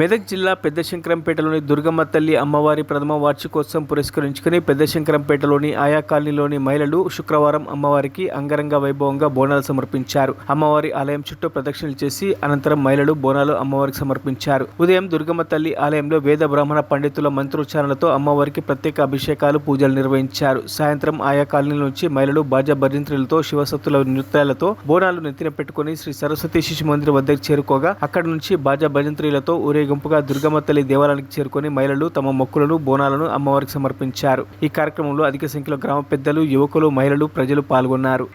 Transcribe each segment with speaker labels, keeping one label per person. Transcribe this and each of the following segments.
Speaker 1: మెదక్ జిల్లా పెద్దశంకరంపేటలోని దుర్గమ్మ తల్లి అమ్మవారి ప్రథమ వార్షికోత్సవం పురస్కరించుకుని పెద్దశంకరంపేటలోని ఆయా కాలనీలోని మహిళలు శుక్రవారం అమ్మవారికి అంగరంగ వైభవంగా బోనాలు సమర్పించారు. అమ్మవారి ఆలయం చుట్టూ ప్రదక్షిణలు చేసి అనంతరం మహిళలు బోనాలు అమ్మవారికి సమర్పించారు. ఉదయం దుర్గమ్మ తల్లి ఆలయంలో వేద బ్రాహ్మణ పండితుల మంత్రోచ్చారణలతో అమ్మవారికి ప్రత్యేక అభిషేకాలు, పూజలు నిర్వహించారు. సాయంత్రం ఆయా కాలనీల నుంచి మహిళలు బాజా భజంత్రులతో, శివసత్తుల నృత్యాలతో బోనాలు నెత్తిన పెట్టుకుని శ్రీ సరస్వతి శిశు మందిర్ వద్దకు చేరుకోగా అక్కడి నుంచి బాజా భజంత్రులతో ఊరేగింపుగా దుర్గమ్మ తల్లి దేవాలయానికి చేరుకొని మహిళలు తమ మొక్కులను, బోనాలను అమ్మవారికి సమర్పించారు. ఈ కార్యక్రమంలో అధిక సంఖ్యలో గ్రామ పెద్దలు, యువకులు, మహిళలు, ప్రజలు పాల్గొన్నారు.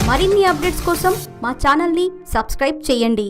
Speaker 2: మరిన్ని అప్డేట్స్ కోసం మా ఛానల్ని సబ్స్క్రైబ్ చేయండి.